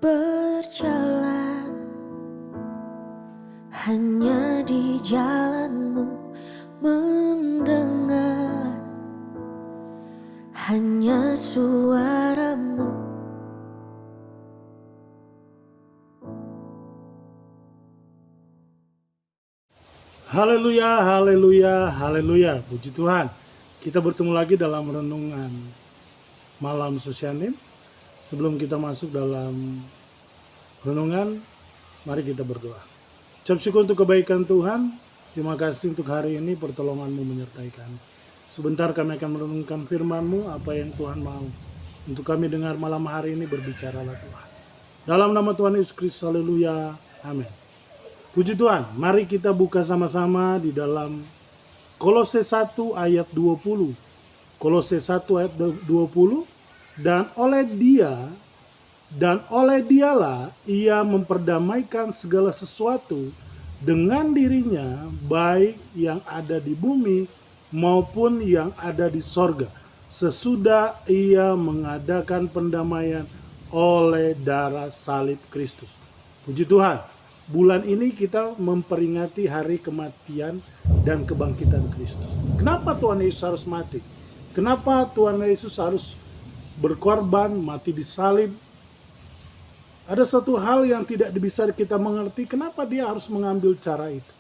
berjalan hanya di jalanmu, mendengar hanya suaramu. Haleluya, haleluya, haleluya. Puji Tuhan. Kita bertemu lagi dalam renungan malam Sosianim. Sebelum kita masuk dalam renungan, mari kita berdoa. Ucap syukur untuk kebaikan Tuhan. Terima kasih untuk hari ini pertolongan-Mu menyertai kami. Sebentar kami akan merenungkan firman-Mu, apa yang Tuhan mau. Untuk kami dengar malam hari ini, berbicaralah Tuhan. Dalam nama Tuhan Yesus Kristus, haleluya, amin. Puji Tuhan, mari kita buka sama-sama di dalam Kolose 1 ayat 20. Kolose 1 ayat 20, dan oleh dialah ia memperdamaikan segala sesuatu dengan dirinya, baik yang ada di bumi maupun yang ada di sorga, sesudah ia mengadakan pendamaian oleh darah salib Kristus. Puji Tuhan, bulan ini kita memperingati hari kematian dan kebangkitan Kristus. Kenapa Tuhan Yesus harus mati? Kenapa Tuhan Yesus harus berkorban, mati di salib? Ada satu hal yang tidak bisa kita mengerti, kenapa dia harus mengambil cara itu.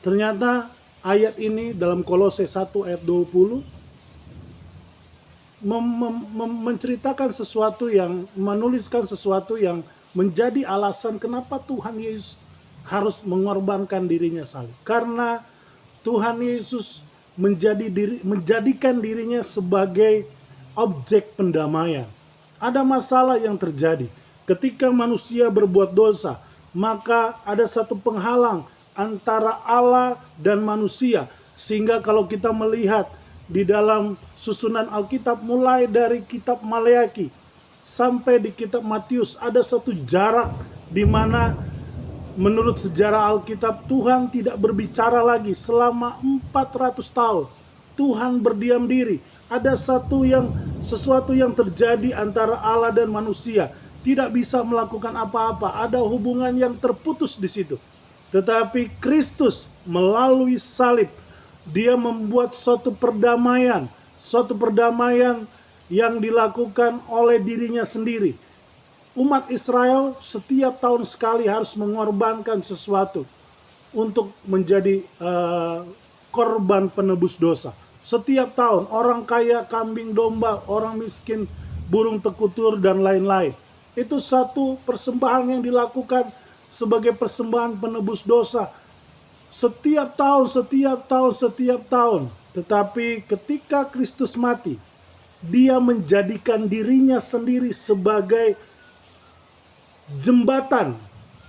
Ternyata ayat ini dalam Kolose 1 ayat 20 menceritakan sesuatu yang, menuliskan sesuatu yang menjadi alasan kenapa Tuhan Yesus harus mengorbankan dirinya salib. Karena Tuhan Yesus menjadikan dirinya sebagai objek pendamaian. Ada masalah yang terjadi. Ketika manusia berbuat dosa, maka ada satu penghalang antara Allah dan manusia. Sehingga kalau kita melihat di dalam susunan Alkitab, mulai dari kitab Maleaki sampai di kitab Matius, ada satu jarak di mana menurut sejarah Alkitab Tuhan tidak berbicara lagi selama 400 tahun. Tuhan berdiam diri. Ada sesuatu yang terjadi antara Allah dan manusia. Tidak bisa melakukan apa-apa. Ada hubungan yang terputus di situ. Tetapi Kristus melalui salib, dia membuat suatu perdamaian yang dilakukan oleh dirinya sendiri. Umat Israel setiap tahun sekali harus mengorbankan sesuatu untuk menjadi korban penebus dosa. Setiap tahun, orang kaya kambing domba, orang miskin burung tekutur dan lain-lain. Itu satu persembahan yang dilakukan sebagai persembahan penebus dosa. Setiap tahun. Tetapi ketika Kristus mati, dia menjadikan dirinya sendiri sebagai jembatan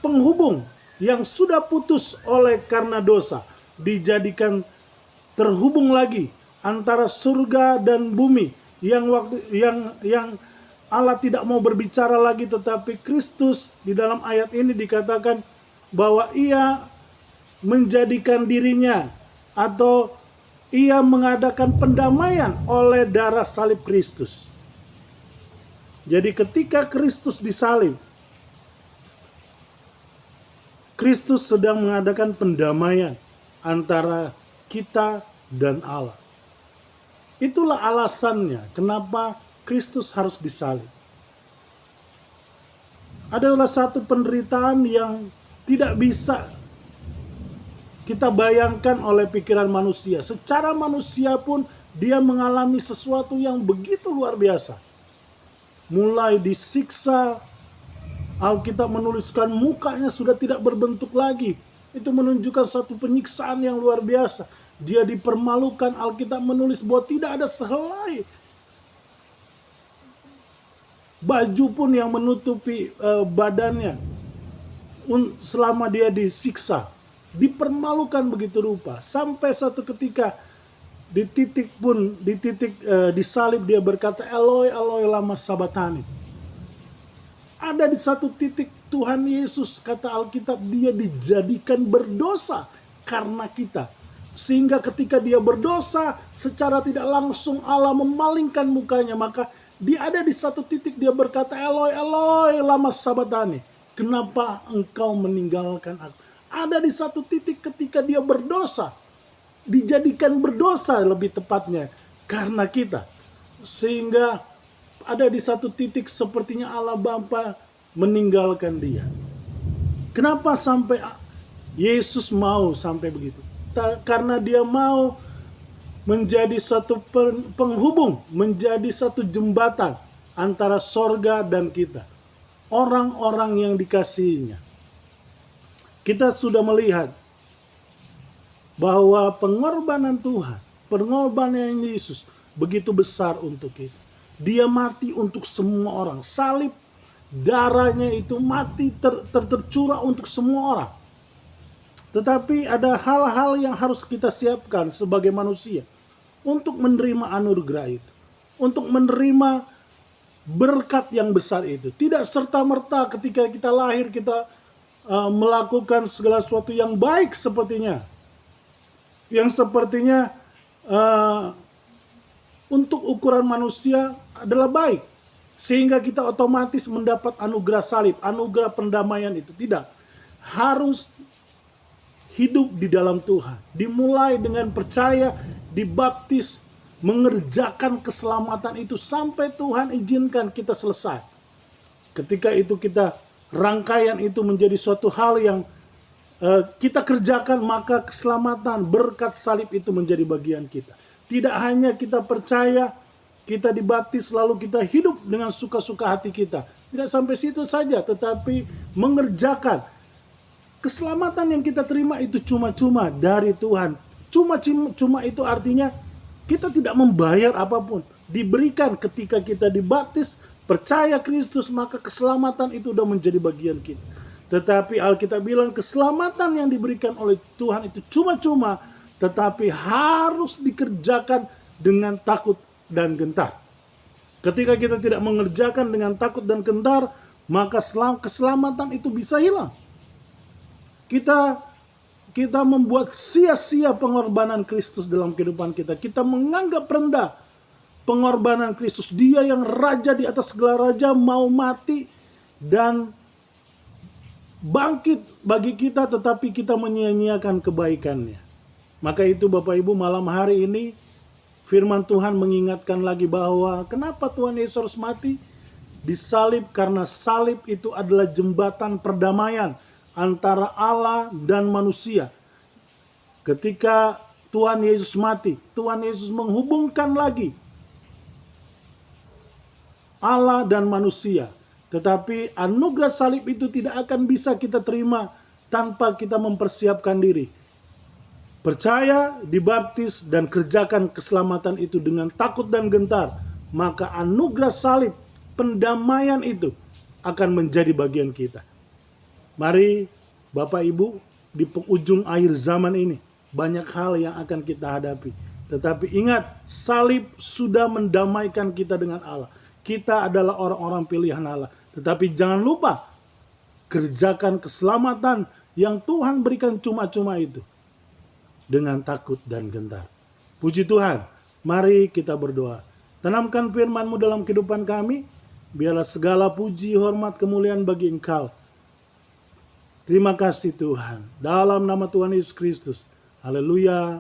penghubung yang sudah putus oleh karena dosa, dijadikan terhubung lagi antara surga dan bumi yang Allah tidak mau berbicara lagi, tetapi Kristus di dalam ayat ini dikatakan bahwa ia menjadikan dirinya atau ia mengadakan pendamaian oleh darah salib Kristus. Jadi ketika Kristus disalib, Kristus sedang mengadakan pendamaian antara kita dan Allah. Itulah alasannya kenapa Kristus harus disalib. Adalah satu penderitaan yang tidak bisa kita bayangkan oleh pikiran manusia. Secara manusia pun dia mengalami sesuatu yang begitu luar biasa. Mulai disiksa, Alkitab menuliskan mukanya sudah tidak berbentuk lagi. Itu menunjukkan satu penyiksaan yang luar biasa. Dia dipermalukan, Alkitab menulis bahwa tidak ada sehelai baju pun yang menutupi badannya selama dia disiksa. Dipermalukan begitu rupa. Sampai satu ketika di titik disalib dia berkata, Eloi, Eloi lama sabatani. Ada di satu titik Tuhan Yesus, kata Alkitab, dia dijadikan berdosa karena kita. Sehingga ketika dia berdosa, secara tidak langsung Allah memalingkan mukanya, maka Dia ada di satu titik dia berkata, Eloi, Eloi, lama sabatani. Kenapa engkau meninggalkan aku? Ada di satu titik ketika dia berdosa. Dijadikan berdosa lebih tepatnya karena kita. Sehingga ada di satu titik sepertinya Allah Bapa meninggalkan dia. Kenapa sampai Yesus mau sampai begitu? Karena dia mau menjadi satu penghubung, menjadi satu jembatan antara sorga dan kita. Orang-orang yang dikasihinya. Kita sudah melihat bahwa pengorbanan Tuhan, pengorbanan Yesus begitu besar untuk kita. Dia mati untuk semua orang. Salib, darahnya itu mati tercurah untuk semua orang. Tetapi ada hal-hal yang harus kita siapkan sebagai manusia untuk menerima anugerah itu, untuk menerima berkat yang besar itu. Tidak serta-merta ketika kita lahir kita melakukan segala sesuatu yang baik sepertinya. Yang sepertinya untuk ukuran manusia adalah baik. Sehingga kita otomatis mendapat anugerah salib, anugerah pendamaian itu. Tidak. Harus hidup di dalam Tuhan. Dimulai dengan percaya, dibaptis, mengerjakan keselamatan itu sampai Tuhan izinkan kita selesai. Ketika itu kita rangkaian itu menjadi suatu hal yang kita kerjakan, maka keselamatan berkat salib itu menjadi bagian kita. Tidak hanya kita percaya, kita dibaptis lalu kita hidup dengan suka-suka hati kita. Tidak sampai situ saja, tetapi mengerjakan keselamatan yang kita terima itu cuma-cuma dari Tuhan. Cuma itu artinya kita tidak membayar apapun. Diberikan ketika kita dibaptis, percaya Kristus, maka keselamatan itu sudah menjadi bagian kita. Tetapi Alkitab bilang keselamatan yang diberikan oleh Tuhan itu cuma-cuma, tetapi harus dikerjakan dengan takut dan gentar. Ketika kita tidak mengerjakan dengan takut dan gentar, maka keselamatan itu bisa hilang. Kita membuat sia-sia pengorbanan Kristus dalam kehidupan kita. Kita menganggap rendah pengorbanan Kristus. Dia yang raja di atas segala raja mau mati dan bangkit bagi kita, tetapi kita menyia-nyiakan kebaikannya. Maka itu Bapak Ibu, malam hari ini firman Tuhan mengingatkan lagi bahwa kenapa Tuhan Yesus harus mati? Disalib, karena salib itu adalah jembatan perdamaian antara Allah dan manusia. Ketika Tuhan Yesus mati, Tuhan Yesus menghubungkan lagi Allah dan manusia. Tetapi anugerah salib itu tidak akan bisa kita terima tanpa kita mempersiapkan diri. Percaya, dibaptis, dan kerjakan keselamatan itu dengan takut dan gentar. Maka anugerah salib, pendamaian itu akan menjadi bagian kita. Mari Bapak Ibu, di penghujung akhir zaman ini banyak hal yang akan kita hadapi. Tetapi ingat, salib sudah mendamaikan kita dengan Allah. Kita adalah orang-orang pilihan Allah. Tetapi jangan lupa, kerjakan keselamatan yang Tuhan berikan cuma-cuma itu dengan takut dan gentar. Puji Tuhan, mari kita berdoa. Tanamkan firman-Mu dalam kehidupan kami, biarlah segala puji, hormat, kemuliaan bagi Engkau. Terima kasih Tuhan. Dalam nama Tuhan Yesus Kristus. Haleluya.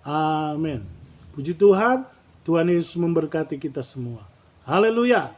Amin. Puji Tuhan. Tuhan Yesus memberkati kita semua. Haleluya.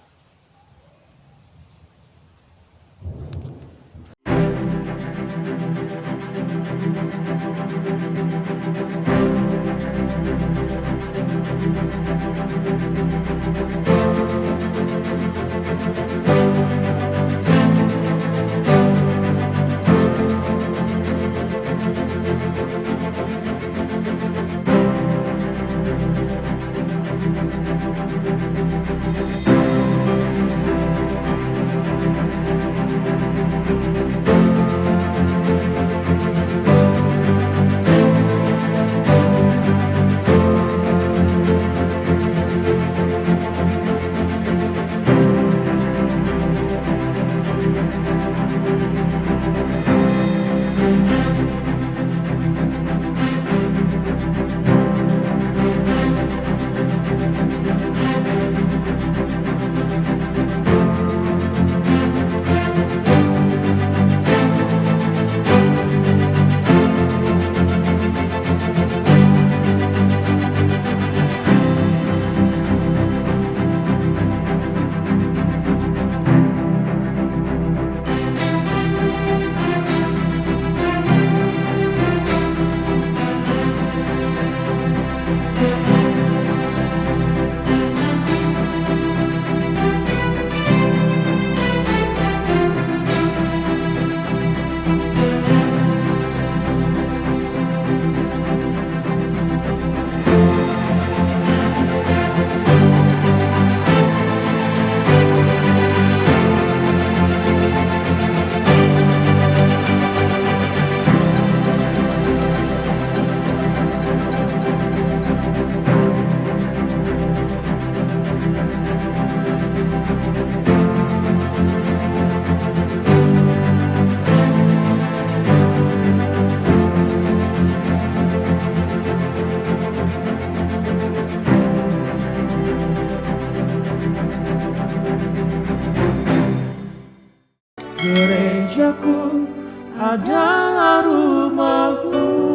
mejaku adalah rumahku.